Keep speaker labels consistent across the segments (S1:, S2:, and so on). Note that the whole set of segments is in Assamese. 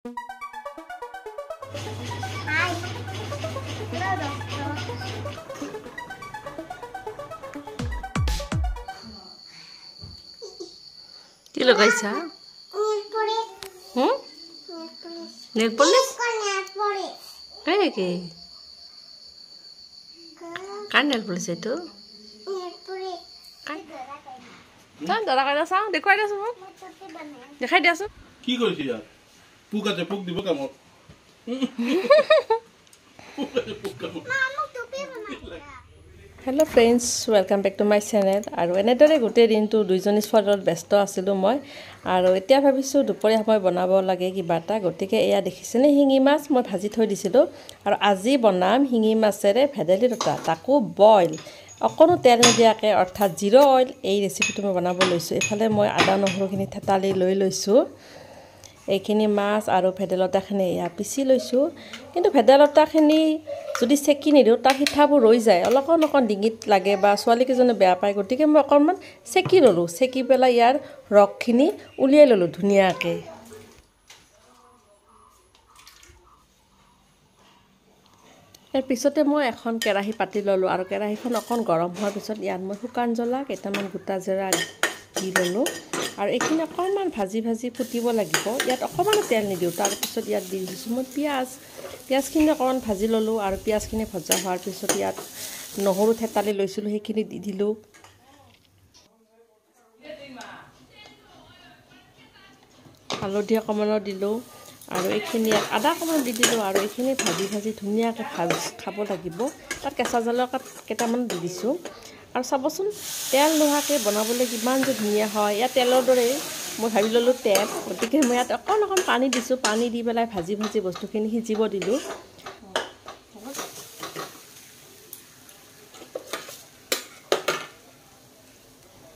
S1: কি লগাইছা? নেল পলিশ কি কাৰ নেল পলিশ এইটো? দাদা কাইলৈ চাওঁ দেখুৱাই দিয়াচোন মোক, দেখাই দিয়াচোন।
S2: কি কৰিছে ইয়াত? পোক আছে, পোক দিব কামত।
S1: Hello' friends, welcome back to my channel. আৰু এনেদৰে গোটেই দিনটো দুইজনী ছোৱালীত ব্যস্ত আছিলোঁ মই। আৰু এতিয়া ভাবিছোঁ দুপৰীয়া সময় বনাব লাগে কিবা এটা, গতিকে এয়া দেখিছেনে শিঙি মাছ মই ভাজি থৈ দিছিলোঁ। আৰু আজি বনাম শিঙি মাছেৰে ভেদেলী লতা, তাকো বইল, অকণো তেল নিদিয়াকৈ, অৰ্থাৎ জিৰ' অইল। এই ৰেচিপিটো মই বনাব লৈছোঁ। এইফালে মই আদা নহৰুখিনি থেতালি লৈ লৈছোঁ। এইখিনি মাছ আৰু ভেদাইলতাখিনি এয়া পিচি লৈছোঁ। কিন্তু ভেদাইলতাখিনি যদি চেকি নিদিওঁ তাৰ সিঠাবোৰ ৰৈ যায়, অকণ ডিঙিত লাগে বা ছোৱালীকেইজনে বেয়া পায়। গতিকে মই অকণমান চেকি ল'লোঁ, চেকি পেলাই ইয়াৰ ৰসখিনি উলিয়াই ল'লোঁ ধুনীয়াকৈ। ইয়াৰ পিছতে মই এখন কেৰাহী পাতি ল'লোঁ আৰু কেৰাহীখন অকণ গৰম হোৱাৰ পিছত ইয়াত মই শুকান জ্বলা কেইটামান গোটা জিৰা দি ল'লোঁ। আৰু এইখিনি অকণমান ভাজি ফুটিব লাগিব। ইয়াত অকণমান তেল নিদিওঁ। তাৰপিছত ইয়াত দি দিছোঁ মই পিঁয়াজখিনি অকণমান ভাজি ল'লোঁ। আৰু পিঁয়াজখিনি ভজা হোৱাৰ পিছত ইয়াত নহৰু থেতালি লৈছিলোঁ, সেইখিনি দি দিলোঁ। হালধি অকণমানো দিলোঁ আৰু এইখিনি ইয়াত আদা অকণমান দি দিলোঁ। আৰু এইখিনি ভাজি ধুনীয়াকৈ খাব লাগিব। তাত কেঁচা জলকীয়া কেইটামান দি দিছোঁ। আৰু চাবচোন তেল নোহোৱাকৈ বনাবলৈ কিমান যে ধুনীয়া হয়। ইয়াত তেলৰ দৰেই মই ভাবি ল'লোঁ তেল, গতিকে মই ইয়াত অকণ পানী দিছোঁ। পানী দি পেলাই ভাজি বস্তুখিনি সিজিব দিলোঁ।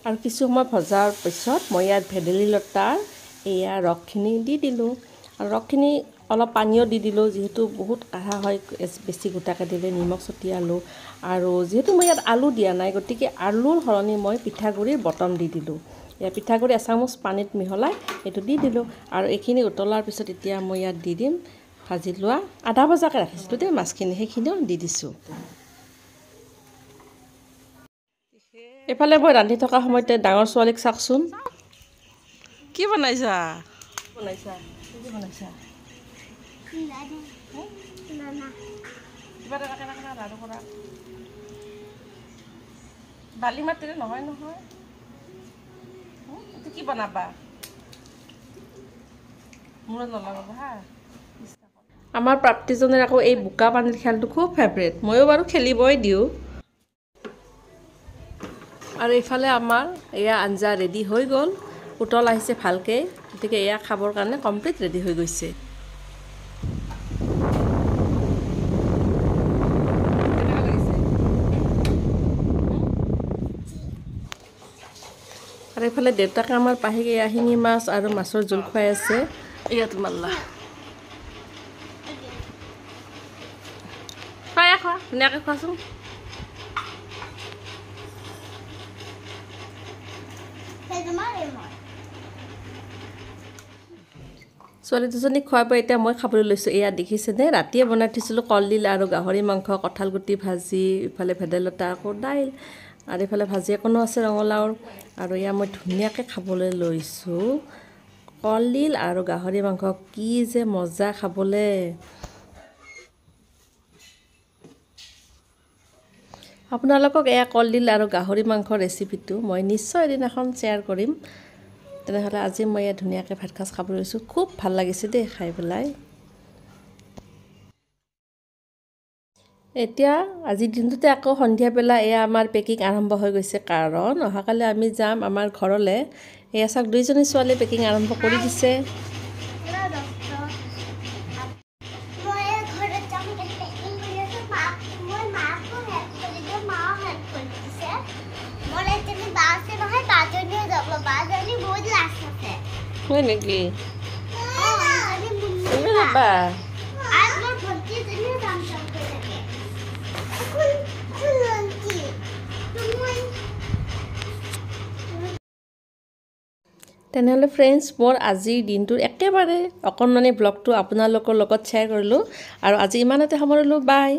S1: আৰু কিছু সময় ভজাৰ পিছত মই ইয়াত ভেদেলী লতাৰ এয়া ৰসখিনি দি দিলোঁ। আৰু ৰসখিনি অলপ পানীও দি দিলোঁ, যিহেতু বহুত কাঢ়া হয়, বেছি গোটাকৈ দিলে। নিমখ ছটিয়ালোঁ। আৰু যিহেতু মই ইয়াত আলু দিয়া নাই, গতিকে আলুৰ সলনি মই পিঠাগুড়িৰ বটন দি দিলোঁ। ইয়াত পিঠাগুড়ি এচামুচ পানীত মিহলাই এইটো দি দিলোঁ। আৰু এইখিনি উতলাৰ পিছত এতিয়া মই ইয়াত দি দিম ভাজি লোৱা আধা ভজাকৈ ৰাখিছিলোঁ দেই মাছখিনি, সেইখিনিও দি দিছোঁ। এইফালে মই ৰান্ধি থকা সময়তে ডাঙৰ ছোৱালীক চাওকচোন, কি বনাইছা? বালি মাটিৰে নহয় এইটো কি বনাবা? মূৰত নলগাব হা। আমাৰ প্ৰাপ্তিজনৰ আকৌ এই বোকা পানীৰ খেলটো খুব ফেভৰেট। ময়ো বাৰু খেলিবই দিওঁ। আৰু এইফালে আমাৰ এয়া আঞ্জা ৰেডি হৈ গ'ল, উতল আহিছে ভালকৈ। গতিকে এয়া খাবৰ কাৰণে কমপ্লিট ৰেডি হৈ গৈছে। আৰু এইফালে দেউতাকে আমাৰ পাহি এয়া শিঙি মাছ আৰু মাছৰ জোল খুৱাই আছে। এয়া তোমাল্লা খোৱা ধুনীয়াকৈ খোৱাচোন। ছোৱালী দুজনীক খোৱাই পাই এতিয়া মই খাবলৈ লৈছোঁ। এয়া দেখিছেনে, ৰাতিয়ে বনাই থৈছিলোঁ কলডিল আৰু গাহৰি মাংস, কঁঠাল গুটি ভাজি, ইফালে ভেদাইলতা, আকৌ দাইল, আৰু এইফালে ভাজি অকণো আছে ৰঙালাওৰ। আৰু এয়া মই ধুনীয়াকৈ খাবলৈ লৈছোঁ কলডিল আৰু গাহৰি মাংস। কি যে মজা খাবলৈ! আপোনালোকক এয়া কলডিল আৰু গাহৰি মাংসৰ ৰেচিপিটো মই নিশ্চয় এদিনাখন শ্বেয়াৰ কৰিম। তেনেহ'লে আজি মই এয়া ধুনীয়াকৈ ভাত সাজ খাবলৈ লৈছোঁ। খুব ভাল লাগিছে দেই খাই পেলাই। এতিয়া আজিৰ দিনটোতে আকৌ সন্ধিয়া বেলা এয়া আমাৰ পেকিং আৰম্ভ হৈ গৈছে, কাৰণ অহাকালি আমি যাম আমাৰ ঘৰলৈ। এয়া চাওক, দুইজনী ছোৱালীয়ে পেকিং আৰম্ভ কৰি দিছে। হয় নেকি? তেনেহ'লে ফ্ৰেণ্ডছ, মোৰ আজিৰ দিনটোৰ একেবাৰে অকণমানি ব্লগটো আপোনালোকৰ লগত শ্বেয়াৰ কৰিলোঁ আৰু আজি ইমানতে সামৰিলোঁ। বাই।